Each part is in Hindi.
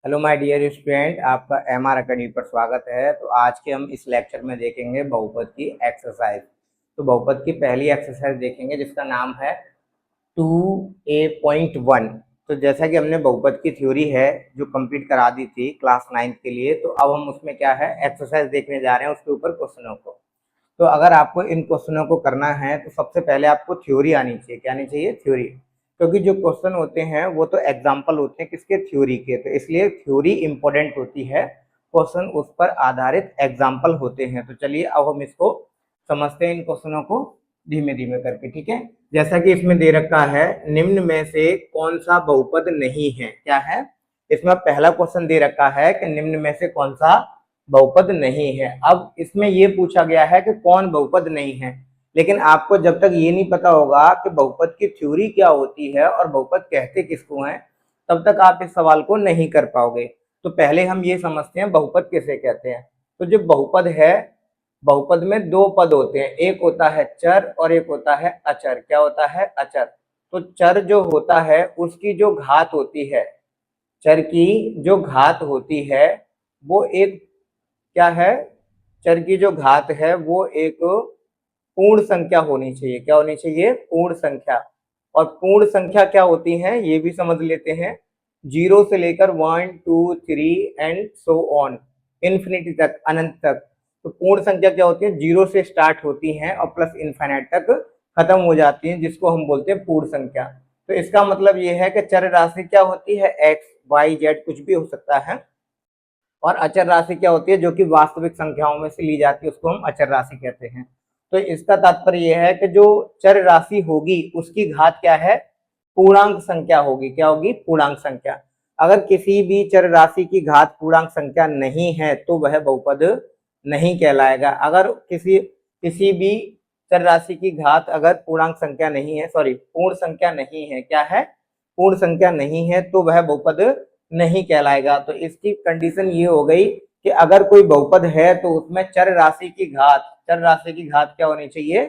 हेलो माय डियर स्टूडेंट, आपका एमआर अकेडमी पर स्वागत है। तो आज के हम इस लेक्चर में देखेंगे बहुपद की एक्सरसाइज। तो बहुपद की पहली एक्सरसाइज देखेंगे जिसका नाम है 2a.1। तो जैसा कि हमने बहुपद की थ्योरी है जो कंप्लीट करा दी थी क्लास 9 के लिए, तो अब हम उसमें क्या है एक्सरसाइज देखने जा रहे हैं उसके ऊपर क्वेश्चनों को। तो अगर आपको इन क्वेश्चनों को करना है तो सबसे पहले आपको थ्योरी आनी चाहिए। क्या आनी चाहिए? थ्योरी। क्योंकि जो क्वेश्चन होते हैं वो तो एग्जाम्पल होते हैं किसके? थ्योरी के। तो इसलिए थ्योरी इंपॉर्टेंट होती है, क्वेश्चन उस पर आधारित एग्जाम्पल होते हैं। तो चलिए अब हम इसको समझते हैं इन क्वेश्चनों को धीमे धीमे करके। ठीक है, जैसा कि इसमें दे रखा है निम्न में से कौन सा बहुपद नहीं है। क्या है इसमें? पहला क्वेश्चन दे रखा है कि निम्न में से कौन सा बहुपद नहीं है। अब इसमें ये पूछा गया है कि कौन बहुपद नहीं है, लेकिन आपको जब तक ये नहीं पता होगा कि बहुपद की थ्योरी क्या होती है और बहुपद कहते किसको हैं, तब तक आप इस सवाल को नहीं कर पाओगे। तो पहले हम ये समझते हैं बहुपद किसे कहते हैं। तो जो बहुपद है, बहुपद में दो पद होते हैं, एक होता है चर और एक होता है अचर। क्या होता है? अचर। तो चर जो होता है उसकी जो घात होती है, चर की जो घात होती है वो एक क्या है? चर की जो घात है वो एक पूर्ण संख्या होनी चाहिए। क्या होनी चाहिए? पूर्ण संख्या। और पूर्ण संख्या क्या होती है ये भी समझ लेते हैं। जीरो से लेकर 1 2 3 एंड सो ऑन, इन्फिनिटी तक, अनंत तक। तो पूर्ण संख्या क्या होती है? जीरो से स्टार्ट होती है और प्लस इन्फिनिट तक खत्म हो जाती है, जिसको हम बोलते हैं पूर्ण संख्या। तो इसका मतलब ये है कि चर राशि क्या होती है? एक्स वाई जेड कुछ भी हो सकता है। और अचर राशि क्या होती है? जो कि वास्तविक संख्याओं में से ली जाती है, उसको हम अचर राशि कहते हैं। तो इसका तात्पर्य यह है कि जो चर राशि होगी उसकी घात क्या है? पूर्णांक संख्या होगी। क्या होगी? पूर्णांक संख्या। अगर किसी भी चर राशि की घात पूर्णांक संख्या नहीं है तो वह बहुपद नहीं कहलाएगा। अगर किसी किसी भी चर राशि की घात अगर पूर्णांक संख्या नहीं है, सॉरी पूर्ण संख्या नहीं है, क्या है? पूर्ण संख्या नहीं है, तो वह बहुपद नहीं कहलाएगा। तो इसकी कंडीशन ये हो गई कि अगर कोई बहुपद है तो उसमें चर राशि की घात क्या होनी चाहिए?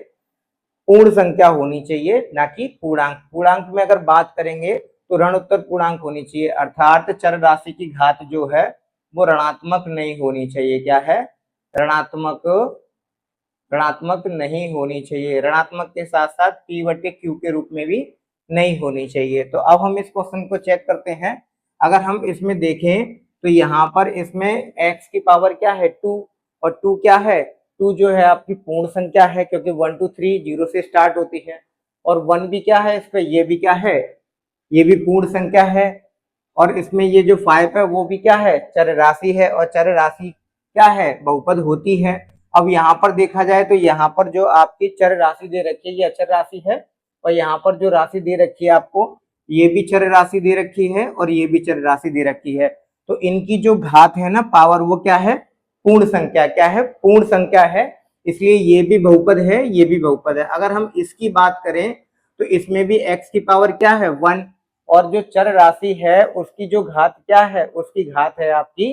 पूर्ण संख्या होनी चाहिए, ना कि पूर्णांक। पूर्णांक में अगर बात करेंगे तो ऋण उत्तर पूर्णांक होनी चाहिए, अर्थात चर राशि की घात जो है वो ऋणात्मक नहीं होनी चाहिए। क्या है? ऋणात्मक ऋणात्मक नहीं होनी चाहिए। ऋणात्मक के साथ साथ p बटे q के रूप में भी नहीं होनी चाहिए। तो अब हम इस क्वेश्चन को चेक करते हैं। अगर हम इसमें देखें तो यहाँ पर इसमें x की पावर क्या है? 2। और 2 क्या है? 2 जो है आपकी पूर्ण संख्या है, क्योंकि 1 2 3 जीरो से स्टार्ट होती है। और 1 भी क्या है? इस पे ये भी क्या है? ये भी पूर्ण संख्या है। और इसमें ये जो 5 है वो भी क्या है? चर राशि है। और चर राशि क्या है? बहुपद होती है। अब यहाँ पर देखा जाए तो यहाँ पर जो आपकी चर राशि दे रखी है ये अचर राशि है, और यहाँ पर जो राशि दे रखी है आपको ये भी चर राशि दे रखी है और ये भी चर राशि दे रखी है। तो इनकी जो घात है ना, पावर, वो क्या है? पूर्ण संख्या। क्या है? पूर्ण संख्या है। इसलिए ये भी बहुपद है, ये भी बहुपद है। अगर हम इसकी बात करें तो इसमें भी x की पावर क्या है? 1। और जो चर राशि है उसकी जो घात क्या है? उसकी घात है आपकी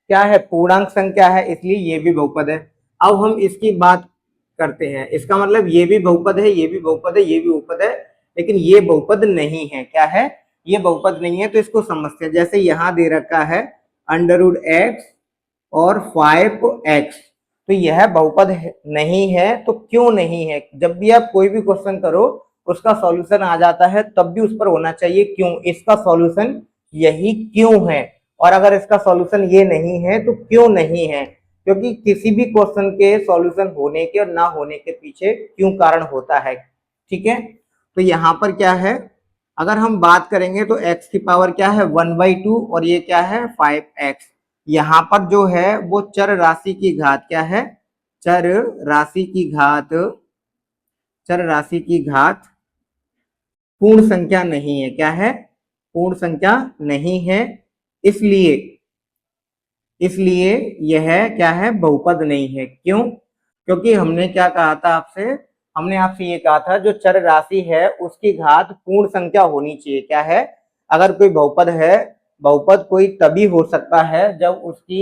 क्या है? पूर्णांक संख्या है, इसलिए ये भी बहुपद है। अब हम इसकी बात करते हैं। इसका मतलब ये भी बहुपद है, ये भी बहुपद है, ये भी बहुपद है, लेकिन ये बहुपद नहीं है। क्या है? ये बहुपद नहीं है। तो इसको समझते हैं। जैसे यहां दे रखा है √x और 5x, तो यह बहुपद नहीं है। तो क्यों नहीं है? जब भी आप कोई भी क्वेश्चन करो उसका सॉल्यूशन आ जाता है तब भी उस पर होना चाहिए क्यों। इसका सॉल्यूशन यही क्यों है। और अगर इसका सॉल्यूशन ये नहीं है तो क्यों नहीं है? क्योंकि किसी भी क्वेश्चन के सॉल्यूशन होने के और ना होने के पीछे क्यों कारण होता है। ठीक है, तो यहाँ पर क्या है? अगर हम बात करेंगे तो x की पावर क्या है? 1/2 और ये क्या है? 5x। यहाँ पर जो है वो चर राशि की घात क्या है? चर राशि की घात चर राशि की घात पूर्ण संख्या नहीं है। क्या है? पूर्ण संख्या नहीं है। इसलिए इसलिए यह क्या है? बहुपद नहीं है। क्यों? क्योंकि हमने क्या कहा था आपसे? हमने आपसे ये कहा था जो चर राशि है उसकी घात पूर्ण संख्या होनी चाहिए। क्या है? अगर कोई बहुपद है, बहुपद कोई तभी हो सकता है जब उसकी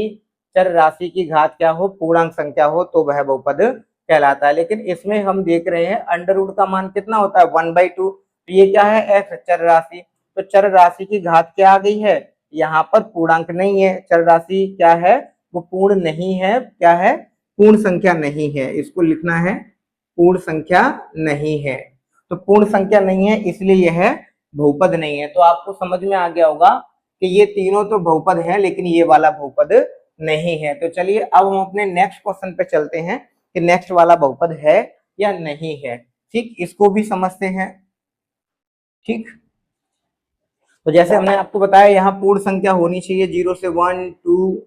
चर राशि की घात क्या हो? पूर्णांक संख्या हो, तो वह बहुपद कहलाता है। लेकिन इसमें हम देख रहे हैं अंडर रूट का मान कितना होता है? 1/2। तो ये क्या है? एक्स, चर राशि। तो चर राशि की घात क्या आ गई है? यहाँ पर पूर्णांक नहीं है, चर राशि क्या है, वो पूर्ण नहीं है, क्या है, पूर्ण संख्या नहीं है, इसको लिखना है पूर्ण संख्या नहीं है। तो पूर्ण संख्या नहीं है इसलिए यह बहुपद नहीं है। तो आपको समझ में आ गया होगा कि ये तीनों तो बहुपद हैं लेकिन ये वाला बहुपद नहीं है। तो चलिए अब हम अपने नेक्स्ट क्वेश्चन पे चलते हैं कि नेक्स्ट वाला बहुपद है या नहीं है। ठीक, इसको भी समझते हैं। ठीक, तो जैसे हमने आपको बताया यहाँ पूर्ण संख्या होनी चाहिए 0 से 1 2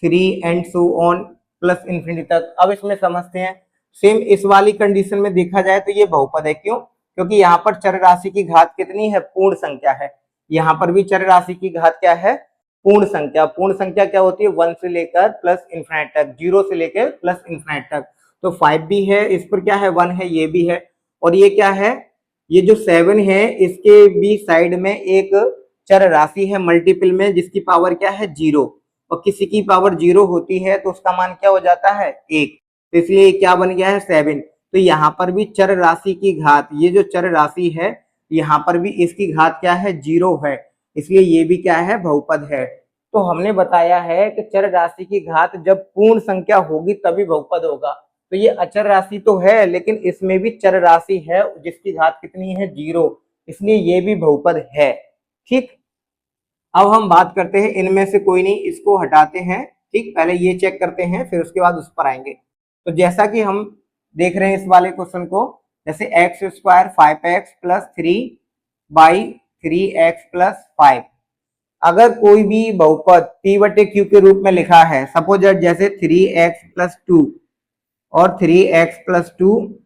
3 and so on plus infinity तक। अब इसमें समझते हैं, सेम इस वाली कंडीशन में देखा जाए तो ये बहुपद है। क्यों? क्योंकि यहाँ पर चर राशि की घात कितनी है, पूर्ण संख्या है। यहाँ पर भी चर राशि की घात क्या है, पूर्ण संख्या। पूर्ण संख्या क्या होती है, 1 से लेकर प्लस इन्फिनिट तक, 0 से लेकर प्लस इन्फिनिट तक। तो 5 भी है, इस पर क्या है 1 है, ये भी है, और ये क्या है, ये जो 7 है इसके भी साइड में एक चर राशि है मल्टीपल में जिसकी पावर क्या है 0, और किसी की पावर 0 होती है तो उसका मान क्या हो जाता है 1, तो इसलिए क्या बन गया है 7। तो यहाँ पर भी चर राशि की घात, ये जो चर राशि है यहाँ पर भी इसकी घात क्या है 0 है, इसलिए ये भी क्या है बहुपद है। तो हमने बताया है कि चर राशि की घात जब पूर्ण संख्या होगी तभी बहुपद होगा। तो ये अचर राशि तो है लेकिन इसमें भी चर राशि है जिसकी घात कितनी है 0, इसलिए ये भी बहुपद है। ठीक, अब हम बात करते हैं इनमें से कोई नहीं, इसको हटाते हैं। ठीक, पहले ये चेक करते हैं फिर उसके बाद उस पर आएंगे। तो जैसा कि हम देख रहे हैं इस वाले क्वेश्चन को, जैसे x square 5x plus 3/3x plus 5, अगर कोई भी बहुपद p बटे q के रूप में लिखा है, सपोज जैसे 3x प्लस 2 और 3x प्लस 2,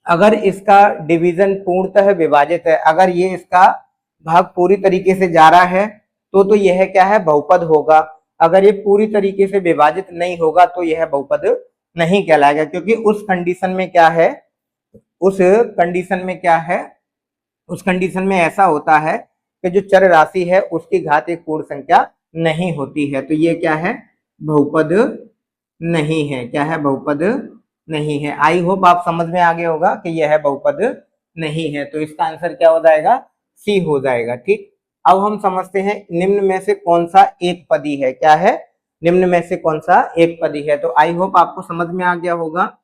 अगर इसका डिवीजन पूर्णतः विभाजित है, अगर ये इसका भाग पूरी तरीके से जा रहा है तो यह क्या है बहुपद होगा। अगर ये पूरी तरीके से विभाजित नहीं होगा तो यह बहुपद नहीं कहलाएगा, क्योंकि उस कंडीशन में क्या है, उस कंडीशन में क्या है, उस कंडीशन में ऐसा होता है कि जो चर राशि है उसकी घात एक पूर्ण संख्या नहीं होती है। तो ये क्या है, बहुपद नहीं है। क्या है, बहुपद नहीं है। आई होप आप समझ में आ गया होगा कि यह बहुपद नहीं है। तो इसका आंसर क्या हो जाएगा, सी हो जाएगा। ठीक, अब हम समझते हैं निम्न में से कौन सा एक पदी है। क्या है, निम्न में से कौन सा एक पदी है। तो आई होप आपको समझ में आ गया होगा,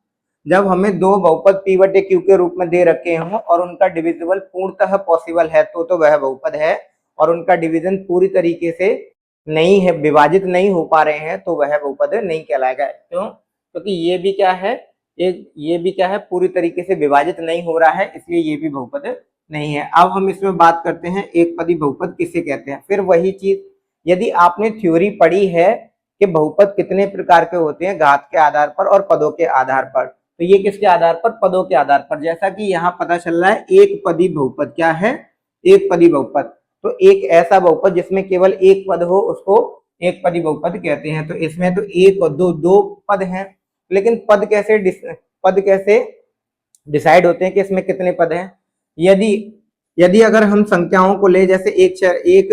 जब हमें दो बहुपद p बटे q के रूप में दे रखे हों और उनका डिविजिबल पूर्णतः पॉसिबल है तो वह बहुपद है, और उनका डिवीजन पूरी तरीके से नहीं है, विभाजित नहीं हो पा रहे हैं तो वह बहुपद नहीं कहलाएगा। क्यों? क्योंकि ये भी क्या है, ये भी क्या है, पूरी तरीके से विभाजित नहीं हो रहा है, इसलिए ये भी बहुपद नहीं है। अब हम इसमें बात करते हैं एक पदी बहुपद किसे कहते हैं। फिर वही चीज, यदि आपने थ्योरी पढ़ी है कि बहुपद कितने प्रकार के होते हैं, घात के आधार पर और पदों के आधार पर, तो ये किसके आधार पर, पदों के आधार पर। जैसा कि यहाँ पता चल रहा है एक पदी बहुपद क्या है, एक पदी बहुपद। तो एक ऐसा बहुपद जिसमें केवल एक पद हो उसको एक पदी बहुपद कहते हैं। तो इसमें तो एक और दो पद हैं, लेकिन पद कैसे डिसाइड होते हैं कि इसमें कितने पद हैं। यदि अगर हम संख्याओं को ले, जैसे एक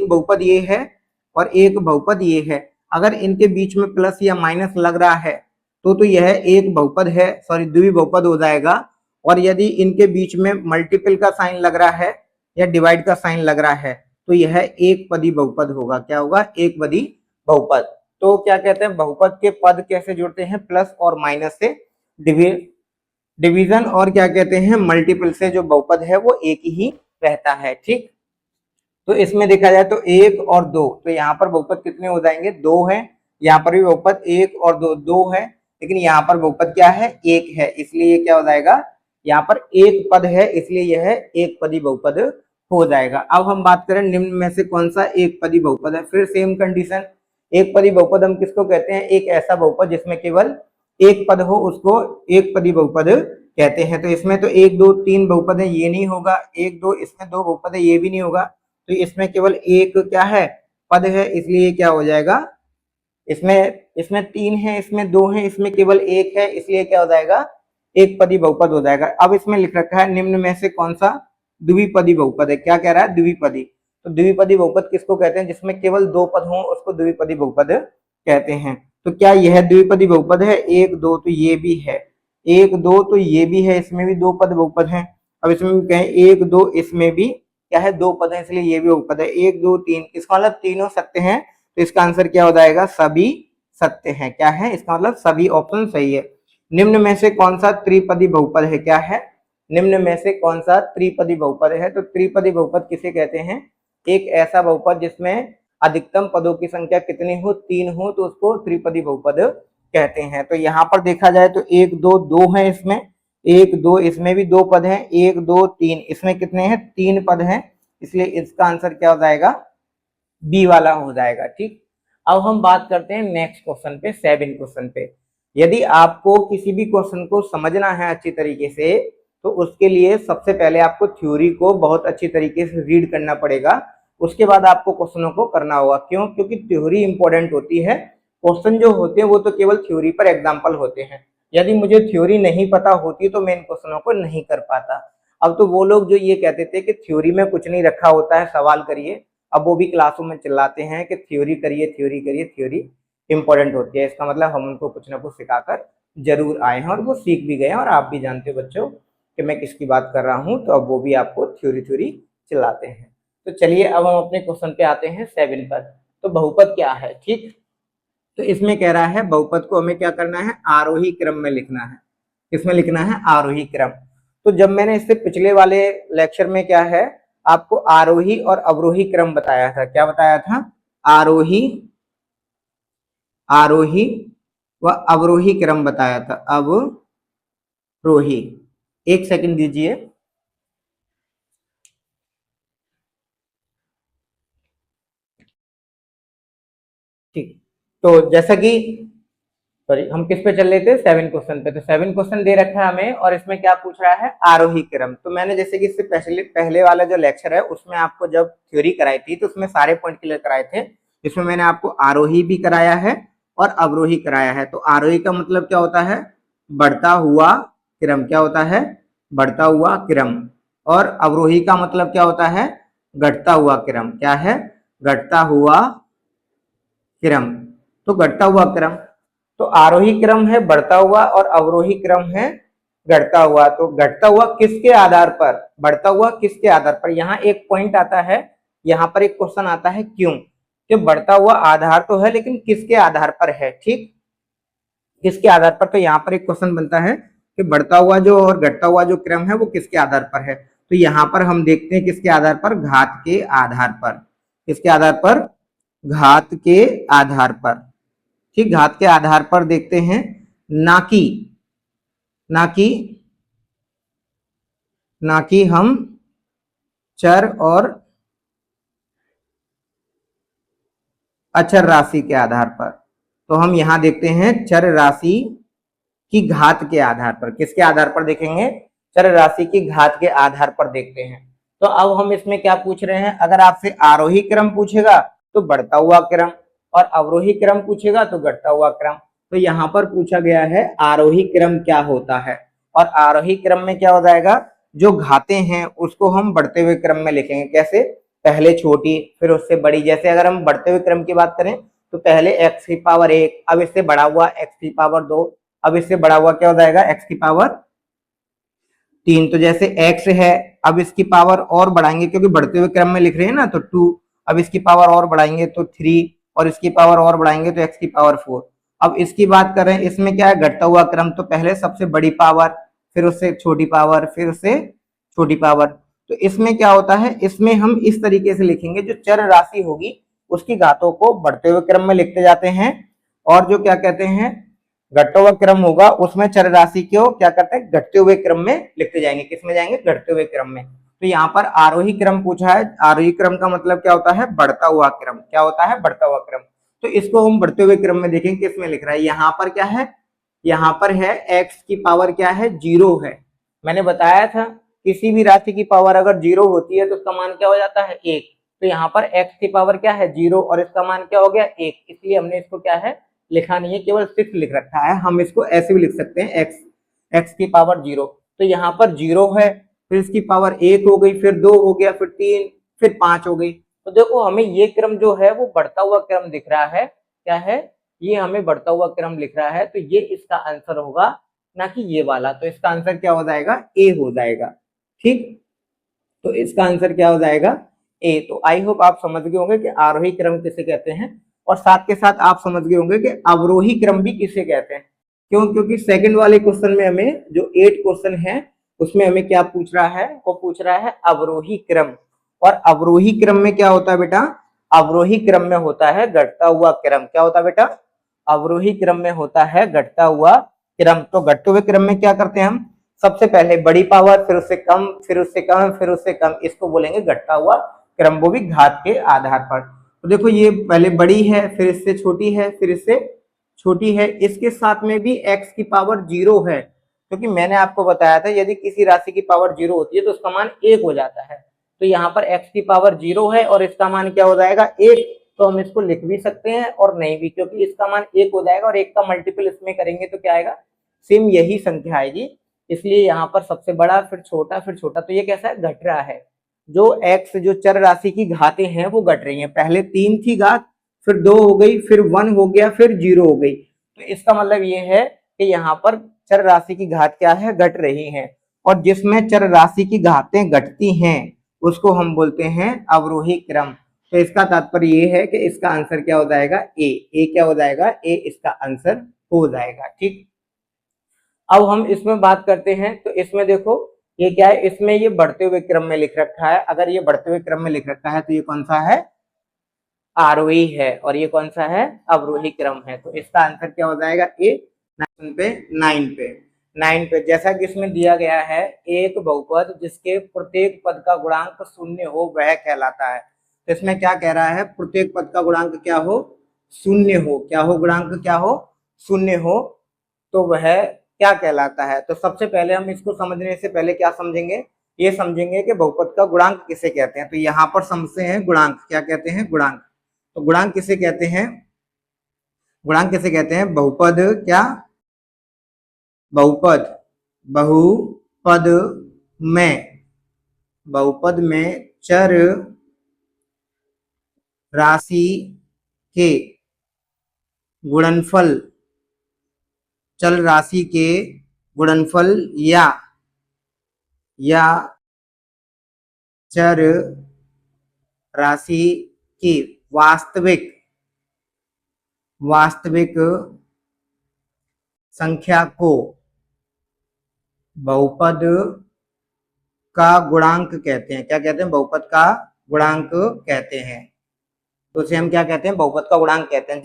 बहुपद ये है और एक बहुपद ये है, अगर इनके बीच में प्लस या माइनस लग रहा है तो यह एक बहुपद है, सॉरी द्वि बहुपद हो जाएगा। और यदि इनके बीच में मल्टीपल का साइन लग रहा है या डिवाइड का साइन लग रहा है तो यह एक पदी बहुपद होगा। क्या होगा, एक पदी बहुपद। तो क्या कहते हैं, बहुपद के पद कैसे जुड़ते हैं, प्लस और माइनस से। डिवीजन और क्या कहते हैं, मल्टीपल से जो बहुपद है वो एक ही रहता है। ठीक, तो इसमें देखा जाए तो एक और दो, तो यहाँ पर बहुपद कितने हो जाएंगे, दो है। यहाँ पर भी बहुपद एक और दो है, लेकिन यहाँ पर बहुपद क्या है, एक है, इसलिए ये क्या हो जाएगा, यहाँ पर एक पद है इसलिए यह एक पदी बहुपद हो जाएगा। अब हम बात करें निम्न में से कौन सा एक पदी बहुपद है। फिर सेम कंडीशन, एक पदी बहुपद हम किसको कहते हैं, एक ऐसा बहुपद जिसमें केवल एक पद हो उसको एक पदी बहुपद कहते हैं। तो इसमें तो एक दो तीन बहुपद है, ये नहीं होगा, एक दो इसमें दो बहुपद है, ये भी नहीं होगा। तो इसमें केवल एक क्या है, पद है, इसलिए क्या हो जाएगा, इसमें तीन है, इसमें दो है, इसमें केवल एक है, इसलिए क्या हो जाएगा, एक पदी बहुपद हो जाएगा। अब इसमें लिख रखा है निम्न में से कौन सा द्विपदी बहुपद है। क्या कह रहा है, द्विपदी। तो द्विपदी बहुपद किसको कहते हैं, जिसमें केवल दो पद हों उसको द्विपदी बहुपद कहते हैं। तो क्या यह द्विपदी बहुपद है, एक दो तो ये भी है, एक दो तो ये भी है, इसमें भी दो पद बहुपद हैं। अब इसमें भी कहें एक दो, इसमें भी क्या है, 2 पद है, इसलिए ये भी बहुपद है। 1 2 3, इसका मतलब तीनों सत्य हैं, तो इसका आंसर क्या हो जाएगा, सभी सत्य है। क्या है इसका मतलब, सभी ऑप्शन सही है। निम्न में से कौन सा त्रिपदी बहुपद है, क्या है, निम्न में से कौन सा त्रिपदी बहुपद है। तो त्रिपदी बहुपद किसे कहते हैं, एक ऐसा बहुपद जिसमें अधिकतम पदों की संख्या कितनी हो, 3 हो, तो उसको त्रिपदी बहुपद कहते हैं। तो यहाँ पर देखा जाए तो 1 2 2 है इसमें, 1 2, इसमें भी 2 पद हैं, 1 2 3, इसमें कितने हैं, 3 पद हैं, इसलिए इसका आंसर क्या हो जाएगा, बी वाला हो जाएगा। ठीक, अब हम बात करते हैं नेक्स्ट क्वेश्चन पे, 7 क्वेश्चन पे। यदि आपको किसी भी क्वेश्चन को समझना है अच्छी तरीके से, तो उसके लिए सबसे पहले आपको थ्योरी को बहुत अच्छी तरीके से रीड करना पड़ेगा, उसके बाद आपको क्वेश्चनों को करना होगा। क्यों, क्योंकि थ्योरी इंपॉर्टेंट होती है, क्वेश्चन जो होते हैं वो तो केवल थ्योरी पर एग्जाम्पल होते हैं। यदि मुझे थ्योरी नहीं पता होती तो मैं इन क्वेश्चनों को नहीं कर पाता। अब तो वो लोग जो ये कहते थे कि थ्योरी में कुछ नहीं रखा होता है, सवाल करिए, अब वो भी क्लासों में चिल्लाते हैं कि थ्योरी करिए, थ्योरी करिए, थ्योरी इंपॉर्टेंट होती है। इसका मतलब हम उनको कुछ ना कुछ सिखाकर जरूर आए हैं और वो सीख भी गए हैं, और आप भी जानते हो बच्चों कि मैं किसकी बात कर रहा हूँ। तो अब वो भी आपको थ्योरी थ्योरी चिल्लाते हैं। तो चलिए अब हम अपने क्वेश्चन पे आते हैं 7 पर। तो बहुपद क्या है, ठीक, तो इसमें कह रहा है बहुपद को हमें क्या करना है, आरोही क्रम में लिखना है। किसमें लिखना है, आरोही क्रम। तो जब मैंने इससे पिछले वाले लेक्चर में क्या है, आपको आरोही और अवरोही क्रम बताया था। क्या बताया था, आरोही, आरोही व अवरोही क्रम बताया था, अवरोही। एक सेकंड दीजिए। ठीक, तो जैसा कि, सॉरी, हम किस पे चल रहे थे, 7 क्वेश्चन पे। तो 7 क्वेश्चन दे रखा है हमें, और इसमें क्या पूछ रहा है, आरोही क्रम। तो मैंने जैसे कि इससे पहले वाला जो लेक्चर है उसमें आपको जब थ्योरी कराई थी तो उसमें सारे पॉइंट क्लियर कराए थे। इसमें मैंने आपको आरोही भी कराया है और अवरोही कराया है। तो आरोही का मतलब क्या होता है, बढ़ता हुआ क्रम। क्या होता है, बढ़ता हुआ क्रम। और अवरोही का मतलब क्या होता है, घटता हुआ क्रम। क्या है, घटता हुआ क्रम। तो घटता हुआ क्रम, तो आरोही क्रम है बढ़ता हुआ और अवरोही क्रम है घटता हुआ। तो घटता हुआ किसके आधार पर, बढ़ता हुआ किसके आधार पर, यहाँ एक पॉइंट आता है, यहाँ पर एक क्वेश्चन आता है, क्यों, कि बढ़ता हुआ आधार तो है लेकिन किसके आधार पर है। ठीक, किसके आधार पर, तो यहाँ पर एक क्वेश्चन बनता है कि बढ़ता हुआ जो और घटता हुआ जो क्रम है वो किसके आधार पर है। तो यहाँ पर हम देखते हैं किसके आधार पर, घात के आधार पर। किसके आधार पर, घात के आधार पर। ठीक, घात के आधार पर देखते हैं, ना कि ना कि ना कि हम चर और अचर राशि के आधार पर। तो हम यहां देखते हैं चर राशि की घात के आधार पर। किसके आधार पर देखेंगे, चर राशि की घात के आधार पर देखते हैं। तो अब हम इसमें क्या पूछ रहे हैं, अगर आपसे आरोही क्रम पूछेगा तो बढ़ता हुआ क्रम, और अवरोही क्रम पूछेगा तो घटता हुआ क्रम। तो यहाँ पर पूछा गया है आरोही क्रम क्या होता है, और आरोही क्रम में क्या हो जाएगा, जो घातें हैं उसको हम बढ़ते हुए क्रम में लिखेंगे। कैसे, पहले छोटी फिर उससे बड़ी। जैसे अगर हम बढ़ते हुए क्रम की बात करें तो पहले x की पावर 1, अब इससे बढ़ा हुआ x की पावर 2, अब इससे बढ़ा हुआ क्या हो जाएगा, x की पावर 3। तो जैसे x है, अब इसकी पावर और बढ़ाएंगे क्योंकि बढ़ते हुए क्रम में लिख रहे हैं ना, तो 2, अब इसकी पावर और बढ़ाएंगे तो 3, और इसकी पावर और बढ़ाएंगे तो x की पावर 4। अब इसकी बात करें, इसमें क्या है, घटता हुआ क्रम, तो पहले सबसे बड़ी पावर, फिर उससे छोटी पावर, फिर उससे छोटी पावर। तो इसमें क्या होता है, इसमें हम इस तरीके से लिखेंगे, जो चर राशि होगी उसकी घातों को बढ़ते हुए क्रम में लिखते जाते हैं, और जो क्या कहते हैं घटता हुआ क्रम होगा उसमें चर राशि को क्या करते हैं, घटते हुए क्रम में लिखते जाएंगे। किसमें जाएंगे, घटते हुए क्रम में। तो यहाँ पर आरोही क्रम पूछा है, आरोही क्रम का मतलब क्या होता है, बढ़ता हुआ क्रम। क्या होता है, बढ़ता हुआ क्रम। तो इसको हम बढ़ते हुए क्रम में देखेंगे, किसमें लिख रहा है, यहाँ पर क्या है, यहाँ पर है x की पावर क्या है, 0 है। मैंने बताया था किसी भी राशि की पावर अगर 0 होती है तो उसका मान क्या हो जाता है, 1। तो यहाँ पर x की पावर क्या है, 0, और इसका मान क्या हो गया, 1, इसलिए हमने इसको क्या है लिखा नहीं है, केवल 6 लिख रखा है। हम इसको ऐसे भी लिख सकते हैं, x की पावर 0। तो यहाँ पर 0 है, फिर इसकी पावर 1 हो गई, फिर 2 हो गया, फिर 3, फिर 5 हो गई। तो देखो हमें ये क्रम जो है वो बढ़ता हुआ क्रम दिख रहा है। क्या है, ये हमें बढ़ता हुआ क्रम लिख रहा है, तो ये इसका आंसर होगा, ना कि ये वाला। तो इसका आंसर क्या हो जाएगा, ए हो जाएगा। ठीक, तो इसका आंसर क्या हो जाएगा ए। तो आई होप आप समझ गए होंगे कि आरोही क्रम किसे कहते हैं, और साथ के साथ आप समझ गए होंगे कि अवरोही क्रम भी किसे कहते हैं। क्यों? क्योंकि सेकंड वाले क्वेश्चन में हमें जो 8 क्वेश्चन है उसमें हमें क्या पूछ रहा है, वो पूछ रहा है अवरोही क्रम। और अवरोही क्रम में क्या होता है बेटा, अवरोही क्रम में होता है घटता हुआ क्रम। क्या होता है बेटा, अवरोही क्रम में होता है घटता हुआ क्रम। तो घटते हुए क्रम में क्या करते हैं हम, सबसे पहले बड़ी पावर, फिर उससे कम, फिर उससे कम, फिर उससे कम, इसको बोलेंगे घटता हुआ क्रम, वो भी घात के आधार पर। तो देखो ये पहले बड़ी है, फिर इससे छोटी है, फिर इससे छोटी है, इसके साथ में भी x की पावर 0 है, क्योंकि मैंने आपको बताया था यदि किसी राशि की पावर 0 होती है तो उसका मान 1 हो जाता है। तो यहाँ पर x की पावर 0 है और इसका मान क्या हो जाएगा 1। तो हम इसको लिख भी सकते हैं और नहीं भी, क्योंकि इसका मान 1 हो जाएगा और 1 का मल्टीपल इसमें करेंगे तो क्या आएगा, सेम यही संख्या आएगी। इसलिए यहाँ पर सबसे बड़ा, फिर छोटा, फिर छोटा। तो ये कैसा है, घट रहा है। जो x जो चर राशि की घातें हैं वो घट रही हैं। पहले 3 थी घात, फिर 2 हो गई, फिर 1 हो गया, फिर 0 हो गई। तो इसका मतलब ये है कि यहाँ पर चर राशि की घात क्या है, घट रही है। और जिसमें चर राशि की घातें घटती हैं उसको हम बोलते हैं अवरोही क्रम। तो इसका तात्पर्य ये है कि इसका आंसर क्या हो जाएगा, ए क्या हो जाएगा, ए इसका आंसर हो जाएगा। ठीक, अब हम इसमें बात करते हैं। तो इसमें देखो ये क्या है, इसमें ये बढ़ते हुए क्रम में लिख रखा है। अगर ये बढ़ते हुए क्रम में लिख रखा है तो ये कौन सा है, आरोही है, और ये कौन सा है, अवरोही क्रम है। तो इसका आंसर क्या हो जाएगा, ए। 9 पे जैसा कि इसमें दिया गया है, एक बहुपद जिसके प्रत्येक पद का गुणांक 0 हो वह कहलाता है। तो इसमें क्या कह रहा है, प्रत्येक पद का गुणांक क्या हो, 0 हो। क्या हो, गुणांक क्या हो, 0 हो, तो वह क्या कहलाता है। तो सबसे पहले हम इसको समझने से पहले क्या समझेंगे, ये समझेंगे कि बहुपद का गुणांक किसे कहते हैं। तो यहाँ पर समझते हैं गुणांक, क्या कहते हैं, गुणांक। तो गुणांक किसे कहते हैं, गुणांक किसे कहते हैं, बहुपद, क्या, बहुपद, बहुपद में, बहुपद में चर राशि के गुणनफल, चल राशि के गुणनफल या चर राशि की वास्तविक संख्या को बहुपद का गुणांक कहते हैं। क्या कहते हैं, बहुपद का गुणांक कहते हैं। तो उसे हम क्या कहते हैं, बहुपद का गुणांक कहते हैं।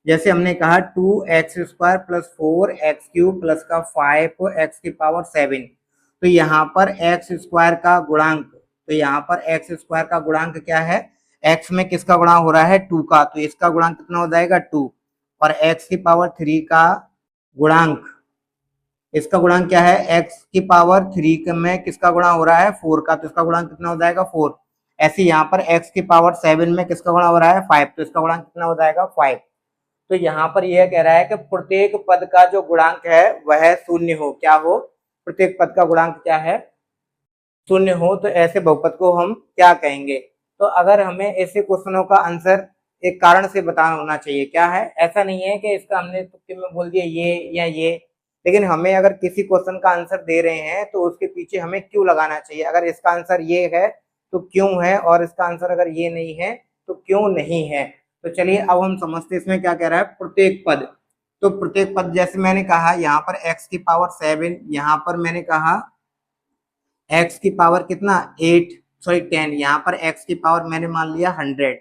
जैसे हमने कहा 2x² + 4x³ प्लस का 5x⁻7। तो यहाँ पर x² का गुणांक, तो यहाँ पर x² का गुणांक क्या है, x में किसका गुणा हो रहा है, 2 का। तो इसका गुणांक कितना हो जाएगा, 2। और x⁻3 का गुणांक, इसका गुणांक क्या है, x⁻3 में किसका गुणा हो रहा है, 4 का। तो इसका गुणांक कितना हो जाएगा, 4। ऐसे यहाँ पर x⁻7 में किसका गुणा हो रहा है, 5। तो इसका गुणांक कितना हो जाएगा, 5। तो यहाँ पर यह कह रहा है कि प्रत्येक पद का जो गुणांक है वह 0 हो। क्या हो, प्रत्येक पद का गुणांक क्या है, 0 हो। तो ऐसे बहुपद को हम क्या कहेंगे। तो अगर हमें ऐसे क्वेश्चनों का आंसर एक कारण से बताना होना चाहिए। क्या है, ऐसा नहीं है कि इसका हमने तुक्के में बोल दिया ये या ये, लेकिन हमें अगर किसी क्वेश्चन का आंसर दे रहे हैं तो उसके पीछे हमें क्यों लगाना चाहिए। अगर इसका आंसर ये है तो क्यों है, और इसका आंसर अगर ये नहीं है तो क्यों नहीं है। तो चलिए अब हम समझते हैं इसमें क्या कह रहा है, प्रत्येक पद। तो प्रत्येक पद जैसे मैंने कहा यहाँ पर x⁻7, यहाँ पर मैंने कहा x की पावर कितना 10, यहाँ पर x की पावर मैंने मान लिया 100।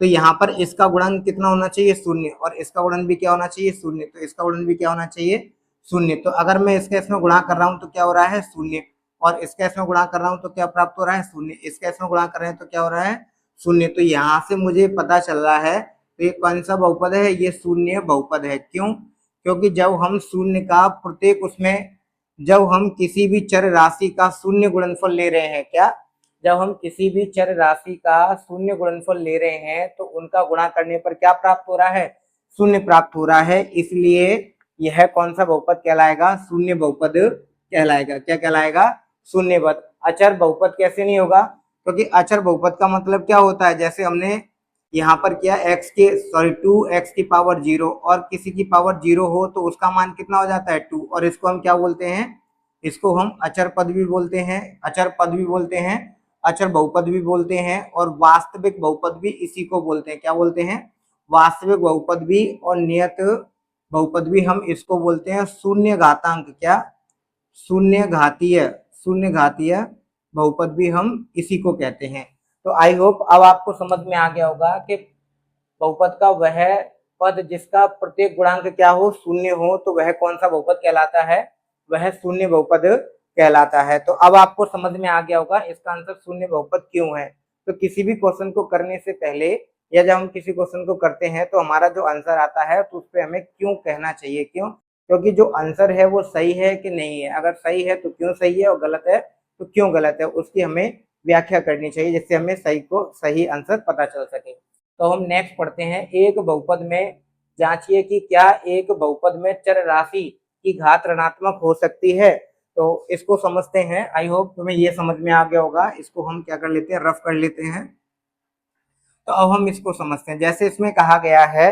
तो यहाँ पर इसका गुणन कितना होना चाहिए, 0, और इसका गुणन भी क्या होना चाहिए, 0। तो इसका गुणन भी क्या होना चाहिए, 0। तो अगर मैं इसके इसमें गुणा कर रहा हूँ तो क्या हो रहा है, 0, और इसके इसमें गुणा कर रहा हूँ तो क्या प्राप्त हो रहा है, 0। इसके इसमें गुणा कर रहे हैं तो क्या हो रहा है, 0। तो यहाँ से मुझे पता चल रहा है तो ये कौन सा बहुपद है, ये 0 बहुपद है। क्यों, क्योंकि जब हम 0 का प्रत्येक उसमें, जब हम किसी भी चर राशि का 0 गुणनफल ले रहे हैं, क्या, जब हम किसी भी चर राशि का 0 गुणनफल ले रहे हैं तो उनका गुणा करने पर क्या प्राप्त हो रहा है, 0 प्राप्त हो रहा है। इसलिए यह कौन सा बहुपद कहलाएगा, 0 बहुपद कहलाएगा। क्या कहलाएगा, 0 बहुपद। अचर बहुपद कैसे नहीं होगा, क्योंकि अचर बहुपद का मतलब क्या होता है, जैसे हमने यहाँ पर किया 2x की पावर 0, और किसी की पावर 0 हो तो उसका मान कितना हो जाता है, 2। और इसको हम क्या बोलते हैं, इसको हम अचर पद भी बोलते हैं, अचर पद भी बोलते हैं। अचर बहुपद भी बोलते हैं और वास्तविक बहुपद भी इसी को बोलते हैं। क्या बोलते हैं? वास्तविक बहुपद भी और नियत बहुपद भी हम इसको बोलते हैं शून्य घातांक। क्या? शून्य घातीय, शून्य घातीय बहुपद भी हम इसी को कहते हैं। तो आई होप अब आपको समझ में आ गया होगा कि बहुपद का वह पद जिसका प्रत्येक गुणांक क्या हो? शून्य हो, तो वह कौन सा बहुपद कहलाता है? वह शून्य बहुपद कहलाता है। तो अब आपको समझ में आ गया होगा इसका आंसर शून्य बहुपद क्यों है। तो किसी भी क्वेश्चन को करने से पहले या जब हम किसी क्वेश्चन को करते हैं तो हमारा जो आंसर आता है तो उस पर हमें क्यों कहना चाहिए। क्यों? क्योंकि जो आंसर है वो सही है कि नहीं है। अगर सही है तो क्यों सही है और गलत है तो क्यों गलत है, उसकी हमें व्याख्या करनी चाहिए जिससे हमें सही को सही आंसर पता चल सके। तो हम नेक्स्ट पढ़ते हैं, एक बहुपद में जांचिए कि क्या एक बहुपद में चर राशि की घात ऋणात्मक हो सकती है। तो इसको समझते हैं। आई होप तुम्हें ये समझ में आ गया होगा। इसको हम क्या कर लेते हैं, रफ कर लेते हैं। तो अब हम इसको समझते हैं। जैसे इसमें कहा गया है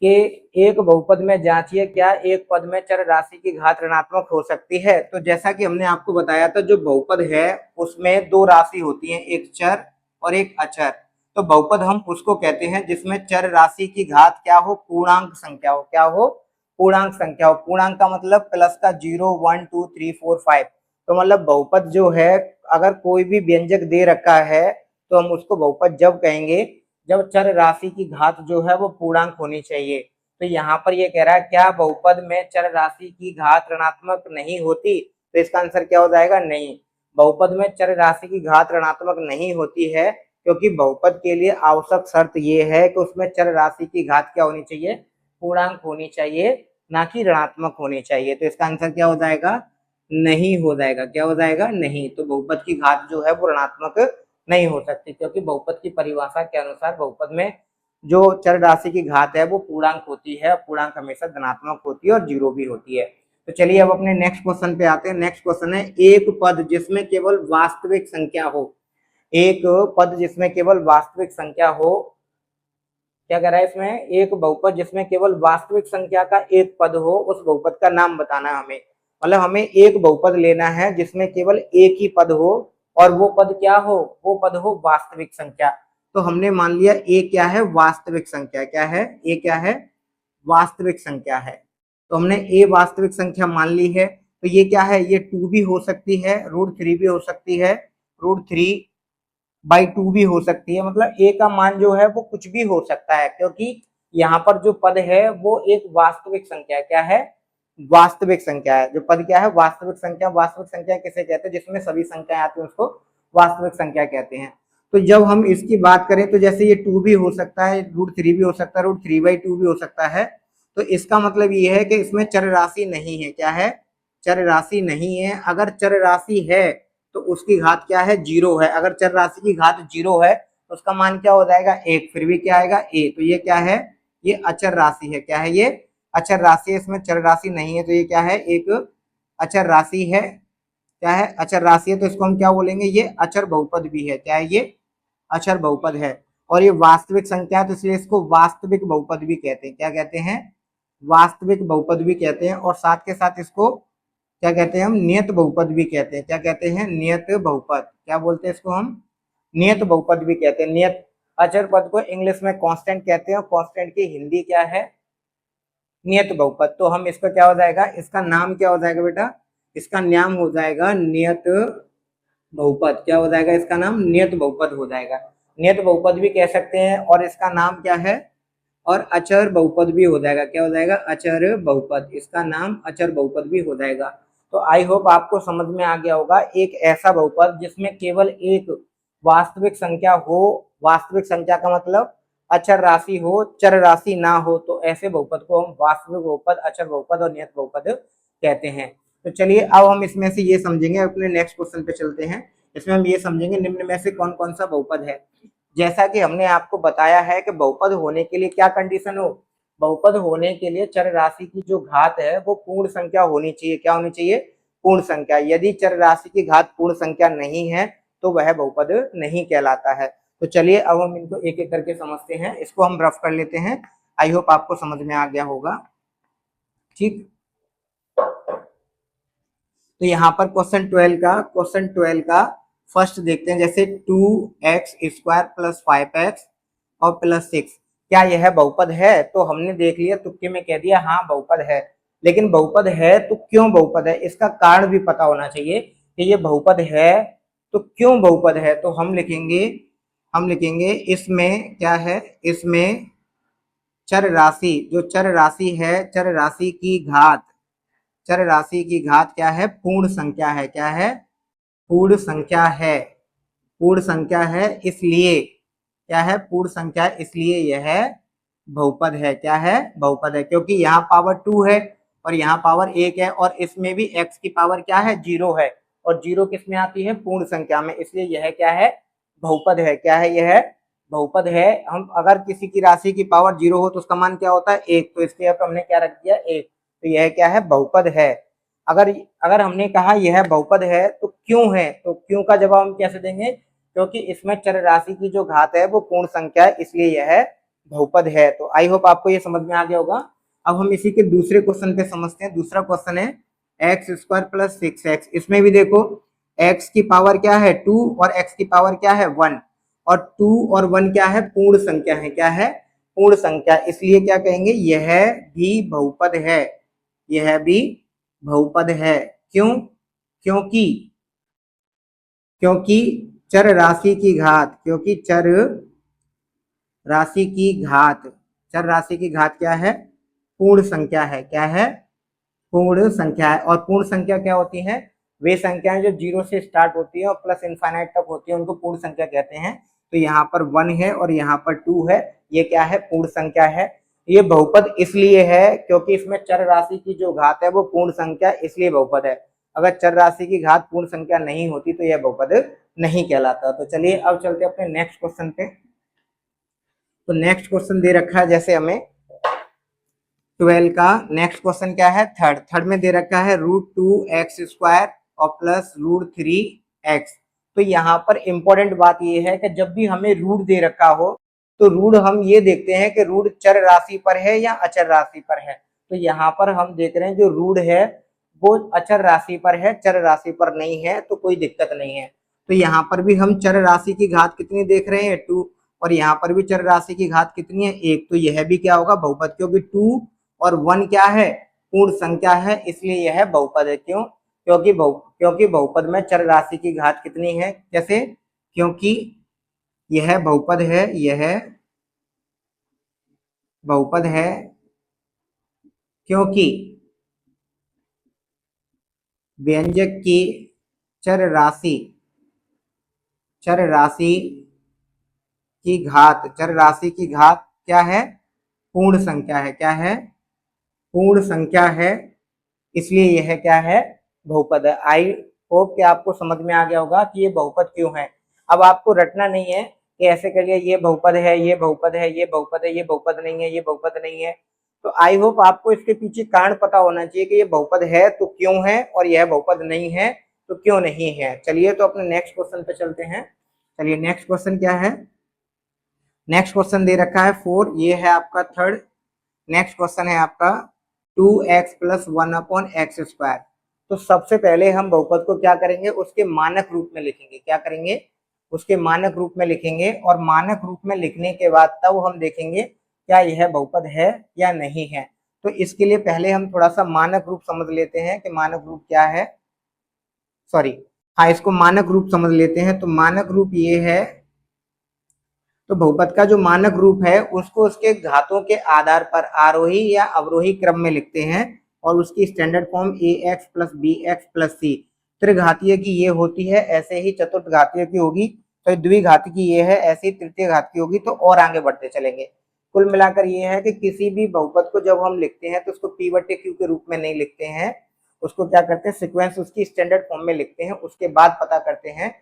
कि एक बहुपद में जांचिए क्या एक पद में चर राशि की घात ऋणात्मक हो सकती है। तो जैसा कि हमने आपको बताया था, जो बहुपद है उसमें दो राशि होती है, एक चर और एक अचर। तो बहुपद हम उसको कहते हैं जिसमें चर राशि की घात क्या हो? पूर्णांक संख्या हो। क्या हो? पूर्णांक संख्या हो। पूर्णांक का मतलब प्लस का 0 1 2 3 4 5। तो मतलब बहुपद जो है, अगर कोई भी व्यंजक दे रखा है तो हम उसको बहुपद जब कहेंगे जब चर राशि की घात जो है वो पूर्णांक होनी चाहिए। तो यहाँ पर ये कह रहा है क्या बहुपद में चर राशि की घात ऋणात्मक नहीं होती? तो इसका आंसर क्या हो जाएगा? नहीं। बहुपद में चर राशि की घात ऋणात्मक नहीं होती है क्योंकि बहुपद के लिए आवश्यक शर्त ये है कि उसमें चर राशि की घात क्या होनी चाहिए? पूर्णांक होनी चाहिए, ना कि ऋणात्मक होनी चाहिए। तो इसका आंसर क्या हो जाएगा? नहीं हो जाएगा। क्या हो जाएगा? नहीं। तो बहुपद की घात जो है वो ऋणात्मक नहीं हो सकती क्योंकि बहुपद की परिभाषा के अनुसार बहुपद में जो चर राशि की घात है वो पूर्णांक होती है। पूर्णांक हमेशा धनात्मक होती है और जीरो भी होती है। तो चलिए अब अपने नेक्स्ट क्वेश्चन पे आते हैं। नेक्स्ट क्वेश्चन है, एक पद जिसमें केवल वास्तविक संख्या हो। एक पद जिसमें केवल वास्तविक संख्या हो। क्या कह रहा है इसमें? एक बहुपद जिसमें केवल वास्तविक संख्या का एक पद हो, उस बहुपद का नाम बताना है हमें। मतलब हमें एक बहुपद लेना है जिसमें केवल एक ही पद हो और वो पद क्या हो? वो पद हो वास्तविक संख्या। तो हमने मान लिया ए क्या है? वास्तविक संख्या। क्या है? ए क्या है? वास्तविक संख्या है। तो हमने ए वास्तविक संख्या मान ली है। तो ये क्या है? ये 2 भी हो सकती है, √3 भी हो सकती है, √3/2 भी हो सकती है। मतलब ए का मान जो है वो कुछ भी हो सकता है क्योंकि यहाँ पर जो पद है वो एक वास्तविक संख्या है। क्या है? वास्तविक संख्या है। जो पद क्या है? वास्तविक संख्या। वास्तविक संख्या किसे कहते हैं? जिसमें सभी संख्याएं आती हैं उसको वास्तविक संख्या कहते हैं। तो जब हम इसकी बात करें तो जैसे ये 2 भी हो सकता है, √3 भी हो सकता है, √3/2 भी हो सकता है। तो इसका मतलब ये है कि इसमें चर राशि नहीं है। क्या है? चर राशि नहीं है। अगर चर राशि है तो उसकी घात क्या है? 0 है। अगर चर राशि की घात 0 है तो उसका मान क्या हो जाएगा? 1। फिर भी क्या आएगा? ए। तो ये क्या है? ये अचर राशि है। क्या है? ये अचर राशि है। इसमें चर राशि नहीं है तो ये क्या है? एक अचर राशि है। क्या है? अचर राशि है। तो इसको हम क्या बोलेंगे? ये अचर बहुपद भी है। क्या है? ये अचर बहुपद है। और ये वास्तविक संख्या है तो इसलिए इसको वास्तविक बहुपद भी कहते हैं। क्या कहते हैं? वास्तविक बहुपद भी कहते हैं। और साथ के साथ इसको क्या कहते हैं? हम नियत बहुपद भी कहते हैं। क्या कहते हैं? नियत बहुपद। क्या बोलते हैं इसको हम? नियत बहुपद भी कहते हैं। नियत अचर पद को इंग्लिश में कांस्टेंट कहते हैं और कांस्टेंट की हिंदी क्या है? नियत बहुपद। तो हम इसका क्या हो जाएगा? इसका नाम क्या हो जाएगा बेटा? इसका नाम हो जाएगा नियत बहुपद। क्या हो जाएगा? इसका नाम नियत बहुपद हो जाएगा। नियत बहुपद भी कह सकते हैं और इसका नाम क्या है? और अचर बहुपद भी हो जाएगा। क्या हो जाएगा? अचर बहुपद। इसका नाम अचर बहुपद भी हो जाएगा। तो आई होप आपको समझ में आ गया होगा। एक ऐसा बहुपद जिसमें केवल एक वास्तविक संख्या हो। वास्तविक संख्या का मतलब अचर राशि हो, चर राशि ना हो। तो ऐसे बहुपद को हम वास्तविक बहुपद, अचर बहुपद और नियत बहुपद कहते हैं। तो चलिए अब हम इसमें से ये समझेंगे। अपने नेक्स्ट क्वेश्चन पे चलते हैं। इसमें हम ये समझेंगे निम्न में से कौन कौन सा बहुपद है। जैसा कि हमने आपको बताया है कि बहुपद होने के लिए क्या कंडीशन हो? बहुपद होने के लिए चर राशि की जो घात है वो पूर्ण संख्या होनी चाहिए। क्या होनी चाहिए? पूर्ण संख्या। यदि चर राशि की घात पूर्ण संख्या नहीं है तो वह बहुपद नहीं कहलाता है। तो चलिए अब हम इनको एक एक करके समझते हैं। इसको हम रफ कर लेते हैं। आई होप आपको समझ में आ गया होगा। ठीक। तो यहाँ पर क्वेश्चन 12 का फर्स्ट देखते हैं, जैसे 2x² प्लस 5x और प्लस 6, क्या यह बहुपद है? तो हमने देख लिया, तुक्के में कह दिया हाँ बहुपद है। लेकिन बहुपद है तो क्यों बहुपद है, इसका कारण भी पता होना चाहिए कि ये बहुपद है तो क्यों बहुपद है। तो हम लिखेंगे इसमें क्या है, इसमें चर राशि, जो चर राशि है, चर राशि की घात क्या है, पूर्ण संख्या है। क्या है? पूर्ण संख्या है। पूर्ण संख्या है, इसलिए क्या है, पूर्ण संख्या, इसलिए यह बहुपद है। क्या है? बहुपद है, क्योंकि यहाँ पावर 2 है और यहाँ पावर 1 है और इसमें भी x की पावर क्या है, 0 है, और 0 किस में आती है, पूर्ण संख्या में, इसलिए यह क्या है, बहुपद है। क्या है? यह बहुपद है। हम अगर किसी की राशि की पावर 0 हो तो उसका मान क्या होता है, 1, तो इसके यहाँ पे हमने क्या रख दिया, 1, तो यह क्या है, बहुपद है। अगर अगर हमने कहा यह बहुपद है तो क्यों है, तो क्यों का जवाब हम कैसे देंगे, क्योंकि इसमें चर राशि की जो घात है वो पूर्ण संख्या है, इसलिए यह बहुपद है। तो आई होप आपको ये समझ में आ गया होगा। अब हम इसी के दूसरे क्वेश्चन पे समझते हैं। दूसरा क्वेश्चन है x² प्लस 6x। इसमें भी देखो x की पावर क्या है, 2, और x की पावर क्या है, 1, और 2 और 1 क्या है, पूर्ण संख्या है। क्या है? पूर्ण संख्या, इसलिए क्या कहेंगे, यह भी बहुपद है। यह भी बहुपद है। क्यों? क्योंकि क्योंकि चर राशि की घात, क्योंकि चर राशि की घात क्या है, पूर्ण संख्या है। क्या है? पूर्ण संख्या है। और पूर्ण संख्या क्या होती है, वे संख्याएं जो 0 से स्टार्ट होती है और प्लस इनफाइनाइट तक होती है, उनको पूर्ण संख्या कहते हैं। तो यहाँ पर 1 है और यहाँ पर 2 है, ये क्या है, पूर्ण संख्या है। ये बहुपद इसलिए है क्योंकि इसमें चर राशि की जो घात है वो पूर्ण संख्या, इसलिए बहुपद है। अगर चर राशि की घात पूर्ण संख्या नहीं होती तो यह बहुपद नहीं कहलाता। तो चलिए अब चलते हैं अपने नेक्स्ट क्वेश्चन पे। तो नेक्स्ट क्वेश्चन दे रखा है, जैसे हमें 12 का नेक्स्ट क्वेश्चन क्या है, थर्ड में दे रखा है √2x² और प्लस √3x। तो यहाँ पर इंपॉर्टेंट बात ये है कि जब भी हमें रूट दे रखा हो तो रूट हम ये देखते हैं कि रूट चर राशि पर है या अचर राशि पर है। तो यहाँ पर हम देख रहे हैं जो रूट है वो अचर राशि पर है, चर राशि पर नहीं है, तो कोई दिक्कत नहीं है। तो यहाँ पर भी हम चर राशि की घात कितनी देख रहे हैं, 2, और यहाँ पर भी चर राशि की घात कितनी है, 1, तो यह भी क्या होगा, बहुपद, क्योंकि 2 और 1 क्या है, पूर्ण संख्या है, इसलिए यह बहुपद है। क्यों? क्योंकि बहुपद में चर राशि की घात कितनी है, कैसे, क्योंकि यह बहुपद है, यह बहुपद है क्योंकि व्यंजक की चर राशि चर राशि की घात क्या है, पूर्ण संख्या है। क्या है? पूर्ण संख्या है, इसलिए यह क्या है, बहुपद है। आई होप कि आपको समझ में आ गया होगा कि ये बहुपद क्यों है। अब आपको रटना नहीं है कि ऐसे करिए ये बहुपद है, ये बहुपद है, ये बहुपद है, ये बहुपद नहीं है, ये बहुपद नहीं है। तो आई होप आपको इसके पीछे कारण पता होना चाहिए कि ये बहुपद है तो क्यों है, और यह बहुपद नहीं है तो क्यों नहीं है। चलिए तो अपने नेक्स्ट क्वेश्चन पे चलते हैं। चलिए नेक्स्ट क्वेश्चन क्या है, नेक्स्ट क्वेश्चन दे रखा है 4, ये है आपका थर्ड। नेक्स्ट क्वेश्चन है आपका 2x प्लस 1/x²। तो सबसे पहले हम बहुपद को क्या करेंगे, उसके मानक रूप में लिखेंगे। क्या करेंगे, उसके मानक रूप में लिखेंगे, और मानक रूप में लिखने के बाद तब हम देखेंगे क्या यह बहुपद है या नहीं है। तो इसके लिए पहले हम थोड़ा सा मानक रूप समझ लेते हैं कि मानक रूप क्या है, सॉरी, हाँ, इसको मानक रूप समझ लेते हैं। तो मानक रूप ये है, तो बहुपद का जो मानक रूप है उसको उसके घातों के आधार पर आरोही या अवरोही क्रम में लिखते हैं, और उसकी standard form ax plus bx plus c। त्रिघातीय की ये होती है, ऐसे ही चतुर्थ घातीय की होगी, तो द्विघाती की ये है, ऐसे ही तृतीय घात की होगी, तो और आगे बढ़ते चलेंगे। कुल मिलाकर ये है कि किसी भी बहुपद को जब हम लिखते हैं तो उसको p/q के रूप में नहीं लिखते हैं, उसको क्या करते हैं, सिक्वेंस उसकी स्टैंडर्ड फॉर्म में लिखते हैं, उसके बाद पता करते हैं